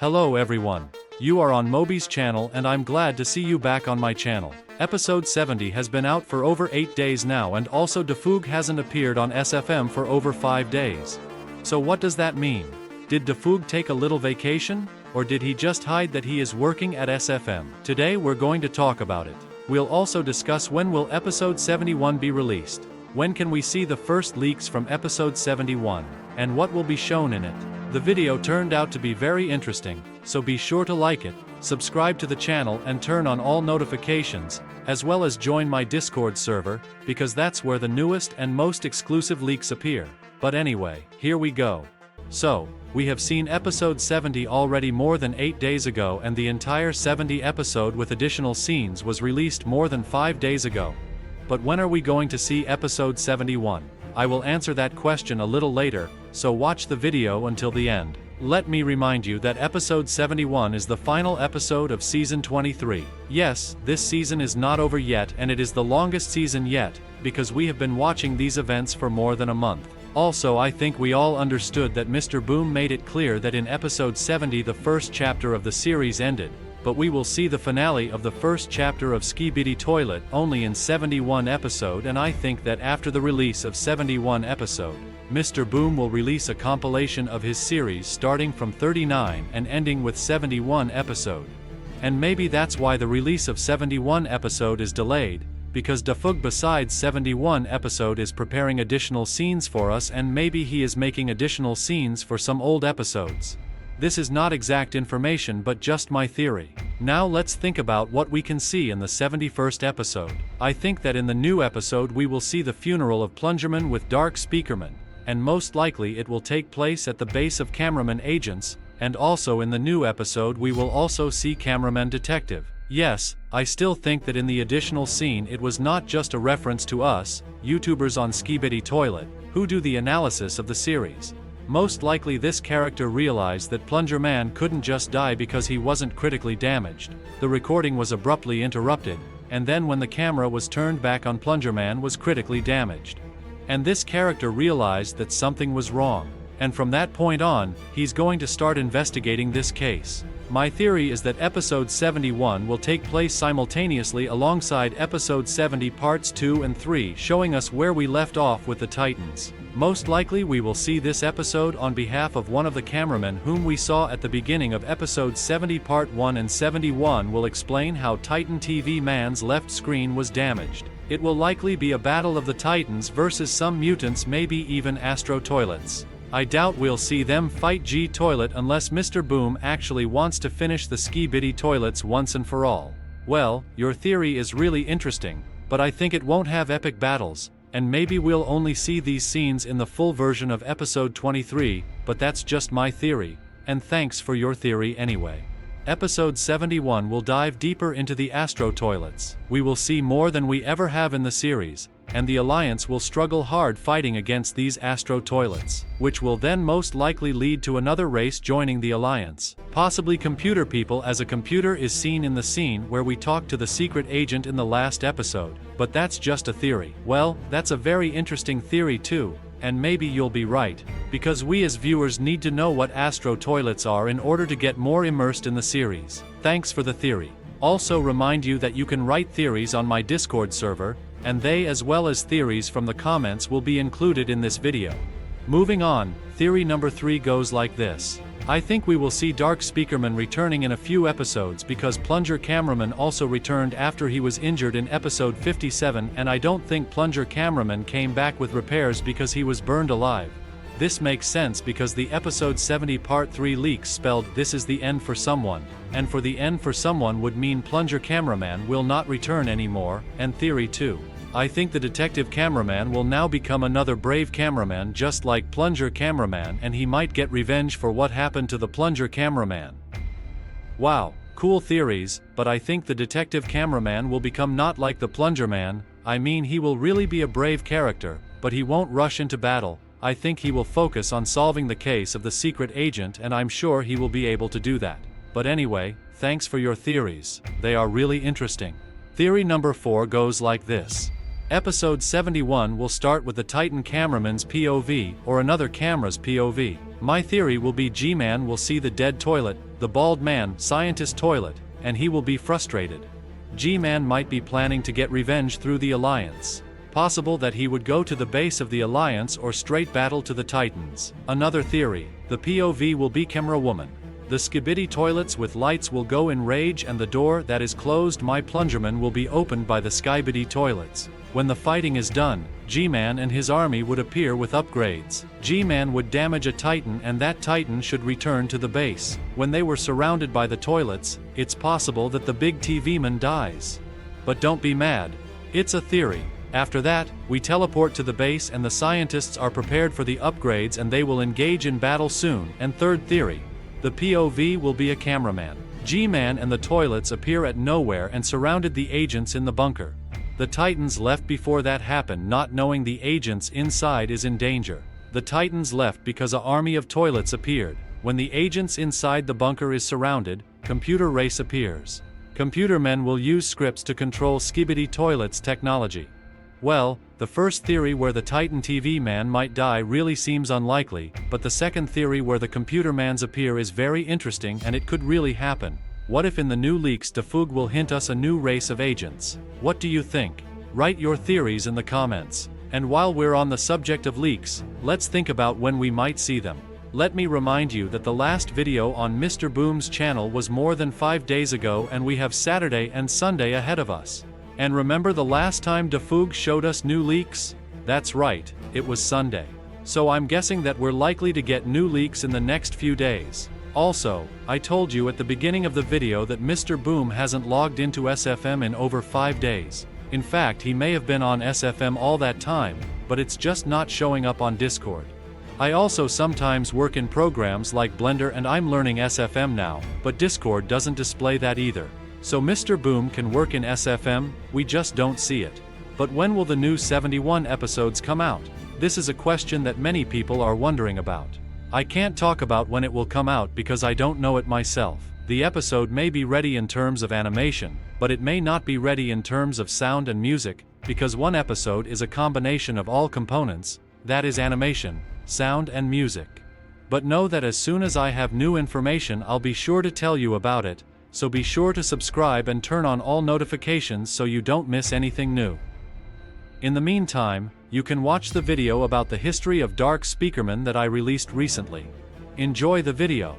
Hello everyone. You are on Moby's channel and I'm glad to see you back on my channel. Episode 70 has been out for over 8 days now, and also DaFuq hasn't appeared on SFM for over 5 days. So what does that mean? Did DaFuq take a little vacation? Or did he just hide that he is working at SFM? Today we're going to talk about it. We'll also discuss when will episode 71 be released. When can we see the first leaks from episode 71? And what will be shown in it? The video turned out to be very interesting, so be sure to like it, subscribe to the channel and turn on all notifications, as well as join my Discord server, because that's where the newest and most exclusive leaks appear. But anyway, here we go. So, we have seen episode 70 already more than 8 days ago, and the entire 70 episode with additional scenes was released more than 5 days ago. But when are we going to see episode 71? I will answer that question a little later, so watch the video until the end. Let me remind you that episode 71 is the final episode of season 23. Yes, this season is not over yet, and it is the longest season yet, because we have been watching these events for more than a month. Also, I think we all understood that Mr. Boom made it clear that in episode 70 the first chapter of the series ended, but we will see the finale of the first chapter of SKIBIDI Toilet only in 71 episode, and I think that after the release of 71 episode, Mr. Boom will release a compilation of his series starting from 39 and ending with 71 episode. And maybe that's why the release of 71 episode is delayed, because DaFuq besides 71 episode is preparing additional scenes for us, and maybe he is making additional scenes for some old episodes. This is not exact information but just my theory. Now let's think about what we can see in the 71st episode. I think that in the new episode we will see the funeral of Plungerman with Dark Speakerman, and most likely it will take place at the base of Cameraman Agents, and also in the new episode we will also see Cameraman Detective. Yes, I still think that in the additional scene it was not just a reference to us, YouTubers on SKIBIDI Toilet, who do the analysis of the series. Most likely this character realized that Plungerman couldn't just die because he wasn't critically damaged. The recording was abruptly interrupted, and then when the camera was turned back on, Plungerman was critically damaged. And this character realized that something was wrong. And from that point on, he's going to start investigating this case. My theory is that episode 71 will take place simultaneously alongside episode 70 parts 2 and 3, showing us where we left off with the Titans. Most likely we will see this episode on behalf of one of the cameramen whom we saw at the beginning of episode 70 part 1, and 71 will explain how Titan TV Man's left screen was damaged. It will likely be a battle of the Titans versus some mutants, maybe even Astro Toilets. I doubt we'll see them fight G Toilet unless Mr. Boom actually wants to finish the SKIBIDI Toilets once and for all. Well, your theory is really interesting, but I think it won't have epic battles, and maybe we'll only see these scenes in the full version of episode 23, but that's just my theory, and thanks for your theory anyway. Episode 71 will dive deeper into the Astro Toilets. We will see more than we ever have in the series, and the Alliance will struggle hard fighting against these Astro Toilets, which will then most likely lead to another race joining the Alliance. Possibly computer people, as a computer is seen in the scene where we talked to the secret agent in the last episode, but that's just a theory. Well, that's a very interesting theory too, and maybe you'll be right, because we as viewers need to know what Astro Toilets are in order to get more immersed in the series. Thanks for the theory. Also remind you that you can write theories on my Discord server, and they as well as theories from the comments will be included in this video. Moving on, theory number 3 goes like this. I think we will see Dark Speakerman returning in a few episodes because Plunger Cameraman also returned after he was injured in episode 57, and I don't think Plunger Cameraman came back with repairs because he was burned alive. This makes sense because the episode 70 part 3 leaks spelled "this is the end for someone," and for the end for someone would mean Plunger Cameraman will not return anymore. And theory 2. I think the detective cameraman will now become another brave cameraman just like Plunger Cameraman, and he might get revenge for what happened to the Plunger Cameraman. Wow, cool theories, but I think the detective cameraman will become not like the Plunger Man. I mean, he will really be a brave character, but he won't rush into battle. I think he will focus on solving the case of the secret agent, and I'm sure he will be able to do that. But anyway, thanks for your theories. They are really interesting. Theory number 4 goes like this. Episode 71 will start with the Titan cameraman's POV, or another camera's POV. My theory will be G-Man will see the dead toilet, the bald man, scientist toilet, and he will be frustrated. G-Man might be planning to get revenge through the Alliance. Possible that he would go to the base of the Alliance or straight battle to the Titans. Another theory, the POV will be Camera Woman. The SKIBIDI toilets with lights will go in rage and the door that is closed my plungerman will be opened by the SKIBIDI toilets. When the fighting is done, G-Man and his army would appear with upgrades. G-Man would damage a Titan and that Titan should return to the base. When they were surrounded by the toilets, it's possible that the big TV man dies. But don't be mad. It's a theory. After that, we teleport to the base and the scientists are prepared for the upgrades and they will engage in battle soon. And third theory, the POV will be a cameraman. G-Man and the toilets appear at nowhere and surrounded the agents in the bunker. The Titans left before that happened, not knowing the agents inside is in danger. The Titans left because an army of toilets appeared. When the agents inside the bunker is surrounded, computer race appears. Computer men will use scripts to control SKIBIDI toilets technology. Well, the first theory where the Titan TV man might die really seems unlikely, but the second theory where the computer mans appear is very interesting and it could really happen. What if in the new leaks DaFuq will hint us a new race of agents? What do you think? Write your theories in the comments. And while we're on the subject of leaks, let's think about when we might see them. Let me remind you that the last video on Mr. Boom's channel was more than 5 days ago and we have Saturday and Sunday ahead of us. And remember the last time DaFuq showed us new leaks? That's right, it was Sunday. So I'm guessing that we're likely to get new leaks in the next few days. Also, I told you at the beginning of the video that Mr. Boom hasn't logged into SFM in over 5 days. In fact, he may have been on SFM all that time, but it's just not showing up on Discord. I also sometimes work in programs like Blender and I'm learning SFM now, but Discord doesn't display that either. So Mr. Boom can work in SFM, we just don't see it. But when will the new 71 episodes come out? This is a question that many people are wondering about. I can't talk about when it will come out because I don't know it myself. The episode may be ready in terms of animation, but it may not be ready in terms of sound and music, because one episode is a combination of all components, that is animation, sound and music. But know that as soon as I have new information I'll be sure to tell you about it, so be sure to subscribe and turn on all notifications so you don't miss anything new. In the meantime, you can watch the video about the history of Dark Speakerman that I released recently. Enjoy the video.